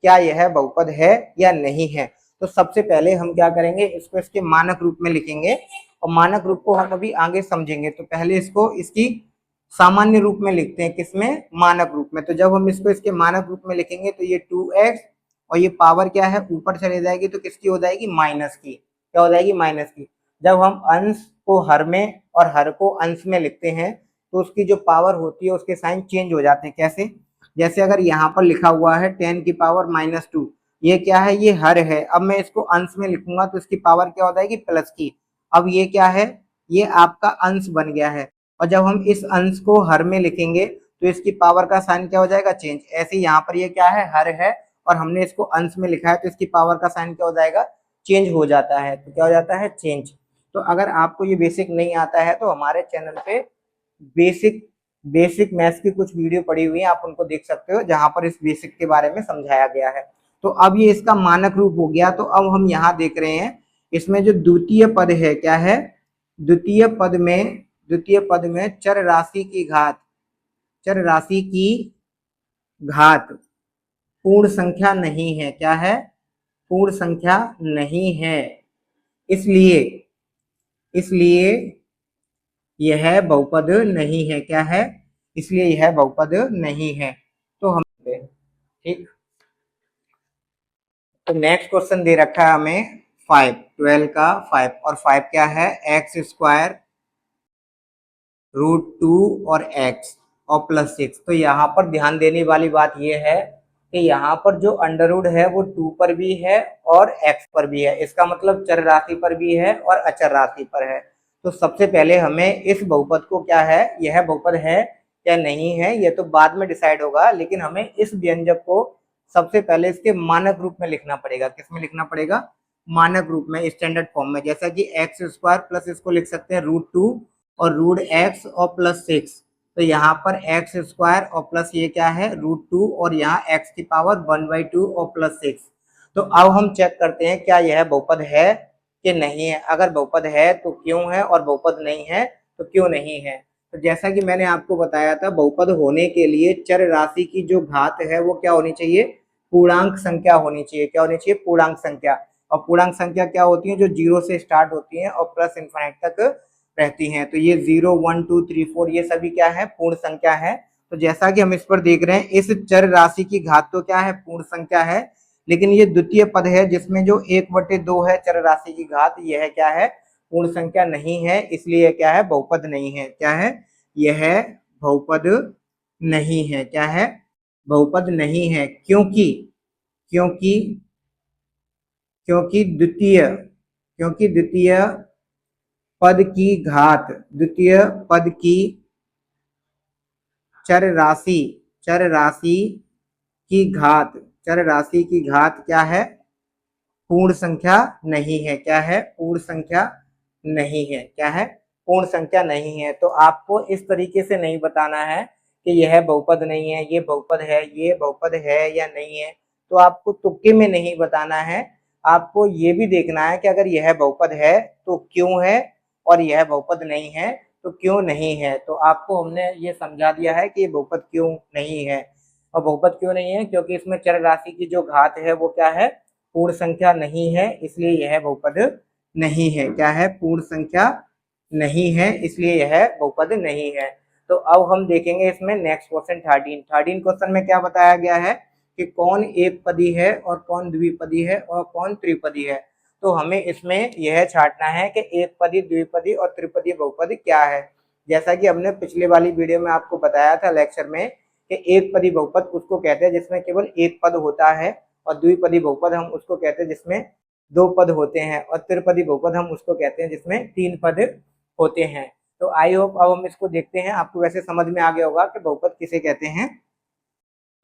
क्या यह बहुपद है या नहीं है। तो सबसे पहले हम क्या करेंगे, इसको इसके मानक रूप में लिखेंगे, और मानक रूप को हम अभी आगे समझेंगे। तो पहले इसको इसकी सामान्य रूप में लिखते हैं, किसमें, मानक रूप में। तो जब हम इसको इसके मानक रूप में लिखेंगे तो ये 2x और ये पावर क्या है, ऊपर चले जाएगी, तो किसकी हो जाएगी, माइनस की। क्या हो जाएगी, माइनस की। जब हम अंश को हर में और हर को अंश में लिखते हैं तो उसकी जो पावर होती है उसके साइन चेंज हो जाते हैं। कैसे, जैसे अगर यहाँ पर लिखा हुआ है 10 की पावर -2, ये क्या है, ये हर है। अब मैं इसको अंश में लिखूंगा तो इसकी पावर क्या हो जाएगी, प्लस की। अब ये क्या है, ये आपका अंश बन गया है। और जब हम इस अंश को हर में लिखेंगे तो इसकी पावर का साइन क्या हो जाएगा, चेंज। ऐसे यहाँ पर ये क्या है, हर है, और हमने इसको अंश में लिखा है तो इसकी पावर का साइन क्या हो जाएगा, चेंज हो जाता है। तो क्या हो जाता है, चेंज। तो अगर आपको ये बेसिक नहीं आता है तो हमारे चैनल पे बेसिक बेसिक मैथ्स की कुछ वीडियो पड़ी हुई है, आप उनको देख सकते हो, जहां पर इस बेसिक के बारे में समझाया गया है। तो अब ये इसका मानक रूप हो गया। तो अब हम यहाँ देख रहे हैं, इसमें जो द्वितीय पद है, क्या है, द्वितीय पद में चर राशि की घात पूर्ण संख्या नहीं है। क्या है, पूर्ण संख्या नहीं है, इसलिए यह बहुपद नहीं है। क्या है, इसलिए यह बहुपद नहीं है। तो हम ठीक। तो नेक्स्ट क्वेश्चन दे रखा है हमें 5, 12 का 5, और 5 क्या है, x² √2 और x और +6। तो यहाँ पर ध्यान देने वाली बात यह है कि यहाँ पर जो अंडर रूट है वो 2 पर भी है और x पर भी है। इसका मतलब चर राशि पर भी है और अचर राशि पर है। तो सबसे पहले हमें इस बहुपद को क्या है, यह बहुपद है या नहीं है, यह तो बाद में डिसाइड होगा, लेकिन हमें इस व्यंजक को सबसे पहले इसके मानक रूप में लिखना पड़ेगा। किसमें लिखना पड़ेगा, मानक रूप में, स्टैंडर्ड फॉर्म में। जैसा कि x² प्लस इसको लिख सकते हैं √2 और √x और +6। तो यहाँ पर x² और प्लस ये क्या है, √2 और यहाँ x की पावर 1/2 और +6। तो अब हम चेक करते हैं क्या यह बहुपद है कि नहीं है। अगर बहुपद है तो क्यों है, और बहुपद नहीं है तो क्यों नहीं है। तो जैसा कि मैंने आपको बताया था, बहुपद होने के लिए चर राशि की जो घात है वो क्या होनी चाहिए, पूर्णांक संख्या होनी चाहिए। क्या होनी चाहिए, पूर्णांक संख्या। और पूर्णांक संख्या क्या होती है, जो 0 से स्टार्ट होती है और प्लस इनफाइनाइट तक रहती हैं। तो ये 0, 1, 2, 3, 4 ये सभी क्या है, पूर्ण संख्या है। तो जैसा कि हम इस पर देख रहे हैं, इस चर राशि की घात तो क्या है, पूर्ण संख्या है, लेकिन ये द्वितीय पद है जिसमें जो 1/2 है चर राशि की घात, यह क्या है, पूर्ण संख्या नहीं है, इसलिए क्या है, बहुपद नहीं है। क्या है, यह बहुपद नहीं है। क्या है, बहुपद नहीं है, क्योंकि क्योंकि क्योंकि द्वितीय पद की घात, द्वितीय पद की चर राशि की घात क्या है, पूर्ण संख्या नहीं है। क्या है, पूर्ण संख्या नहीं है। क्या है, पूर्ण संख्या नहीं है। तो आपको इस तरीके से नहीं बताना है कि यह बहुपद नहीं है, ये बहुपद है, ये बहुपद है या नहीं है। तो आपको तुक्के में नहीं बताना है, आपको ये भी देखना है कि अगर यह बहुपद है तो क्यों है, और यह बहुपद नहीं है तो क्यों नहीं है। तो आपको हमने ये समझा दिया है कि ये बहुपद क्यों नहीं है। और बहुपद क्यों नहीं है, क्योंकि इसमें चर राशि की जो घात है वो क्या है, पूर्ण संख्या नहीं है, इसलिए यह बहुपद नहीं है। क्या है, पूर्ण संख्या नहीं है, इसलिए यह बहुपद नहीं है। तो अब हम देखेंगे इसमें नेक्स्ट क्वेश्चन 13 क्वेश्चन में क्या बताया गया है कि कौन एक पदी है और कौन द्विपदी है और कौन त्रिपदी है। तो हमें इसमें यह छांटना है कि एक पदी, द्विपदी और त्रिपदी बहुपद क्या है। जैसा कि हमने पिछले वाली वीडियो में आपको बताया था लेक्चर में कि एक पदी बहुपद उसको कहते हैं जिसमें केवल एक पद होता है, और द्विपदी बहुपद हम उसको कहते हैं जिसमें 2 पद होते हैं, और त्रिपदी बहुपद हम उसको कहते हैं जिसमें 3 पद होते हैं। तो आई होप अब हम इसको देखते हैं, आपको वैसे समझ में आ गया होगा कि बहुपद किसे कहते हैं।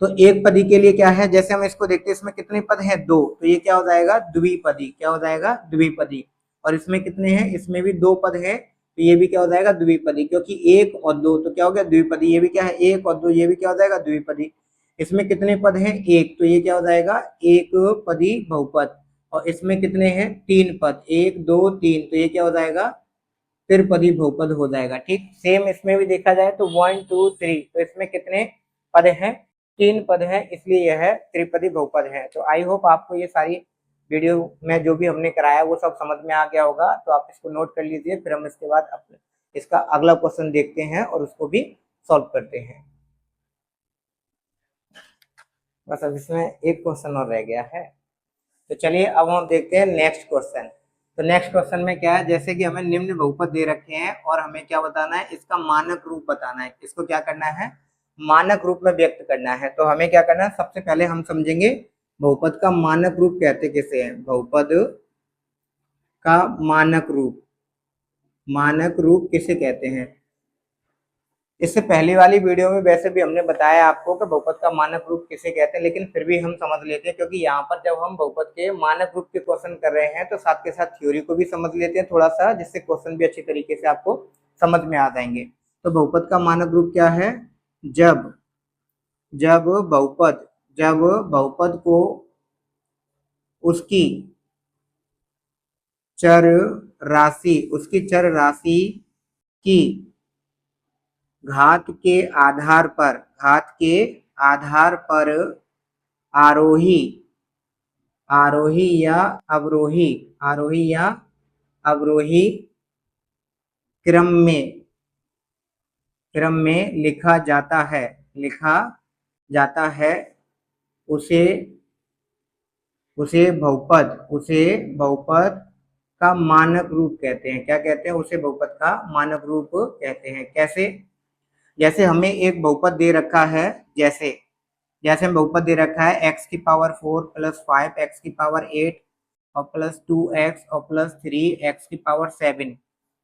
तो एक पदी के लिए क्या है, जैसे हम इसको देखते हैं, इसमें कितने पद हैं, 2, तो ये क्या हो जाएगा, द्विपदी। क्या हो जाएगा, द्विपदी। और इसमें कितने हैं, इसमें भी 2 पद है, तो ये भी क्या हो जाएगा, द्विपदी, क्योंकि 1 और 2 तो क्या हो गया, द्विपदी। ये भी क्या है, 1 और 2, ये भी क्या हो जाएगा, द्विपदी। इसमें कितने पद हैं, 1, तो ये क्या हो जाएगा, एक पदी बहुपद। और इसमें कितने हैं, 3 पद, 1, 2, 3, तो ये क्या हो जाएगा, त्रिपदी बहुपद हो जाएगा। ठीक, सेम इसमें भी देखा जाए तो 1, 2, 3, तो इसमें कितने पद हैं, 3 पद हैं, इसलिए यह त्रिपदी बहुपद है। तो आई होप आपको ये सारी वीडियो में जो भी हमने कराया वो सब समझ में आ गया होगा। तो आप इसको नोट कर लीजिए, फिर हम इसके बाद इसका अगला क्वेश्चन देखते हैं और उसको भी सॉल्व करते हैं। बस अब इसमें एक क्वेश्चन और रह गया है। तो चलिए अब हम देखते हैं नेक्स्ट क्वेश्चन। तो नेक्स्ट क्वेश्चन में क्या है, जैसे कि हमें निम्न बहुपद दे रखे हैं और हमें क्या बताना है, इसका मानक रूप बताना है। इसको क्या करना है, मानक रूप में व्यक्त करना है। तो हमें क्या करना है, सबसे पहले हम समझेंगे बहुपद का मानक रूप कहते किसे हैं। बहुपद का मानक रूप किसे कहते हैं। इससे पहली वाली वीडियो में वैसे भी हमने बताया आपको कि बहुपद का मानक रूप किसे कहते हैं, लेकिन फिर भी हम समझ लेते हैं, क्योंकि यहाँ पर जब हम बहुपद के मानक रूप के क्वेश्चन कर रहे हैं तो साथ के साथ थ्योरी को भी समझ लेते हैं थोड़ा सा, जिससे क्वेश्चन भी अच्छी तरीके से आपको समझ में आ जाएंगे। तो बहुपद का मानक रूप क्या है, जब जब बहुपद को उसकी चर राशि की घात के आधार पर आरोही या अवरोही क्रम में लिखा जाता है उसे बहुपद का मानक रूप कहते हैं। क्या कहते हैं, उसे बहुपद का मानक रूप कहते हैं। कैसे, जैसे हमें एक बहुपद दे रखा है, जैसे हम बहुपद दे रखा है x की पावर 4 प्लस 5 x की पावर 8 और प्लस 2x और प्लस 3x की पावर 7।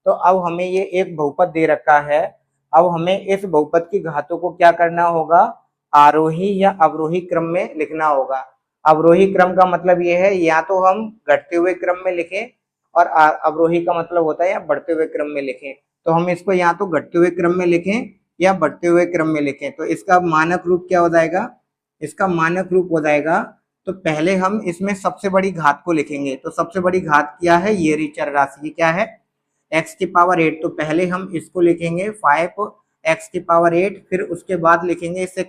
तो अब हमें ये एक बहुपद दे रखा है। अब हमें इस बहुपद की घातों को क्या करना होगा, आरोही या अवरोही क्रम में लिखना होगा। अवरोही क्रम का मतलब ये है, या तो हम घटते हुए क्रम में लिखें, और अवरोही का मतलब होता है या बढ़ते हुए क्रम में लिखें। तो हम इसको या तो घटते हुए क्रम में लिखें या बढ़ते हुए क्रम में लिखें। तो इसका मानक रूप क्या हो जाएगा, इसका मानक रूप हो जाएगा, तो पहले हम इसमें सबसे बड़ी घात को लिखेंगे। तो सबसे बड़ी घात क्या है, ये रही चर राशि की, क्या है, x की पावर 8। तो पहले हम इसको लिखेंगे 5x की पावर 8, फिर उसके बाद लिखेंगे इससे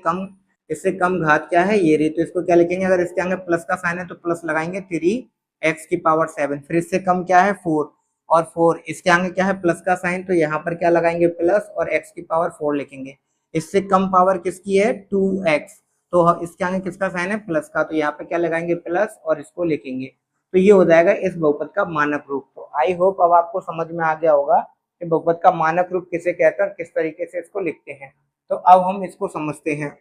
कम घात क्या है, ये रही। तो इसको क्या लिखेंगे, अगर इसके आगे प्लस का साइन है तो प्लस लगाएंगे 3x की पावर 7। फिर इससे कम क्या है 4, और 4 इसके आगे क्या है प्लस का साइन, तो यहाँ पर क्या लगाएंगे प्लस, और x की पावर 4 लिखेंगे। इससे कम पावर किसकी है, 2x। तो इसके आगे किसका साइन है, प्लस का, तो यहाँ पे क्या लगाएंगे प्लस, और इसको लिखेंगे। तो ये हो जाएगा इस बहुपद का मानक रूप। तो आई होप अब आपको समझ में आ गया होगा कि बहुपद का मानक रूप किसे कहकर किस तरीके से इसको लिखते हैं। तो अब हम इसको समझते हैं।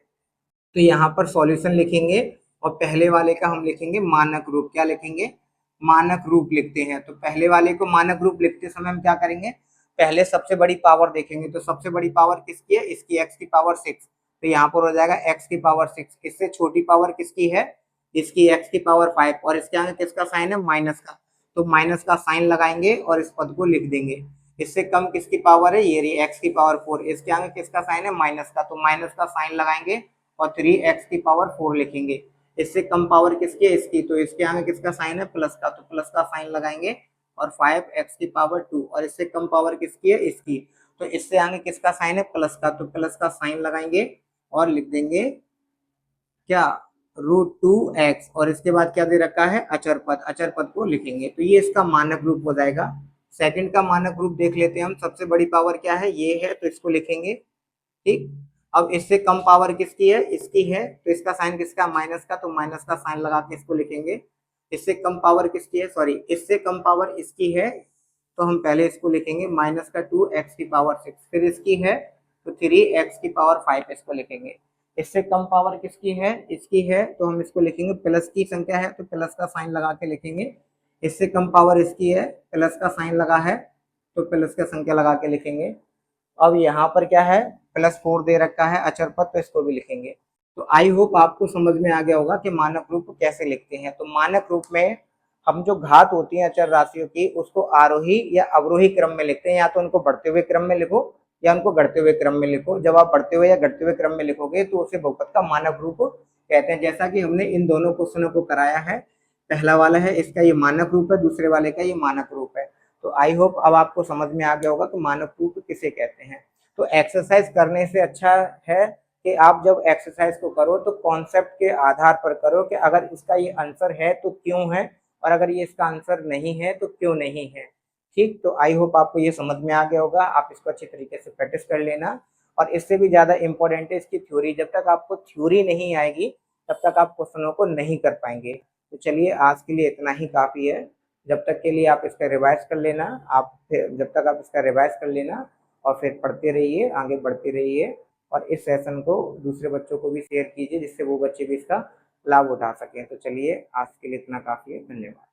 तो यहाँ पर सॉल्यूशन लिखेंगे, और पहले वाले का हम लिखेंगे मानक रूप। क्या लिखेंगे, मानक रूप लिखते हैं। तो पहले वाले को मानक रूप लिखते समय हम क्या करेंगे, पहले सबसे बड़ी पावर देखेंगे। तो सबसे बड़ी पावर किसकी है, इसकी x की पावर 6। तो यहाँ पर हो जाएगा x की पावर 6। इससे छोटी पावर किसकी है, इसकी x की पावर 5, और इसके आगे किसका साइन है, माइनस का। तो माइनस का साइन लगाएंगे और इस पद को लिख देंगे। इससे कम किसकी पावर है, ये रही x की पावर 4। इसके आगे किसका साइन है, माइनस का। तो माइनस का साइन लगाएंगे और 3x की पावर 4 लिखेंगे। इससे कम पावर किसकी है, इसकी। तो इसके आगे किसका साइन है, प्लस का। तो प्लस का साइन लगाएंगे और 5x की पावर 2, और इससे कम पावर किसकी है, इसकी। तो इससे आगे किसका साइन है, प्लस का। तो प्लस का साइन लगाएंगे और लिख देंगे क्या, √2x, और इसके बाद क्या दे रखा है, अचर पद को लिखेंगे। तो ये इसका मानक रूप हो जाएगा। सेकंड का मानक रूप देख लेते हैं हम। सबसे बड़ी पावर क्या है, ये है, तो इसको लिखेंगे, ठीक। अब इससे कम पावर किसकी है, इसकी है। तो इसका साइन किसका, माइनस का। तो माइनस का साइन लगा के इसको लिखेंगे। इससे कम पावर किसकी है, सॉरी, इससे कम पावर इसकी है। तो हम पहले इसको लिखेंगे माइनस का 2x की पावर 6। फिर इसकी है तो 3x की पावर 5 इसको लिखेंगे। इससे कम पावर किसकी है, इसकी है। तो हम इसको लिखेंगे, प्लस की संख्या है तो प्लस का साइन लगा के लिखेंगे। इससे कम पावर इसकी है, प्लस का साइन लगा है तो प्लस का संख्या लगा के लिखेंगे। अब यहाँ पर क्या है, +4 दे रखा है अचर पद, तो इसको भी लिखेंगे। तो आई होप आपको समझ में आ गया होगा कि मानक रूप कैसे लिखते हैं। तो मानक रूप में हम जो घात होती है अचर राशियों की, उसको आरोही या अवरोही क्रम में लिखते हैं। या तो उनको बढ़ते हुए क्रम में लिखो या उनको घटते हुए क्रम में लिखो। जब आप बढ़ते हुए या घटते हुए क्रम में लिखोगे तो उसे बहुपद का मानक रूप कहते हैं। जैसा कि हमने इन दोनों क्वेश्चनों को कराया है। पहला वाला है इसका ये मानक रूप है, दूसरे वाले का ये मानक रूप है। तो आई होप अब आपको समझ में आ गया होगा कि मानक रूप किसे कहते हैं। तो एक्सरसाइज करने से अच्छा है कि आप जब एक्सरसाइज को करो तो कॉन्सेप्ट के आधार पर करो कि अगर इसका ये आंसर है तो क्यों है, और अगर ये इसका आंसर नहीं है तो क्यों नहीं है। ठीक, तो आई होप आपको ये समझ में आ गया होगा। आप इसको अच्छी तरीके से प्रैक्टिस कर लेना। और इससे भी ज़्यादा इम्पोर्टेंट है इसकी थ्योरी। जब तक आपको थ्योरी नहीं आएगी तब तक आप क्वेश्चनों को नहीं कर पाएंगे। तो चलिए, आज के लिए इतना ही काफ़ी है। जब तक के लिए आप इसका रिवाइज कर लेना। जब तक आप इसका रिवाइज कर लेना और फिर पढ़ते रहिए, आगे बढ़ते रहिए। और इस सेशन को दूसरे बच्चों को भी शेयर कीजिए जिससे वो बच्चे भी इसका लाभ उठा सकें। तो चलिए आज के लिए इतना काफ़ी है, धन्यवाद।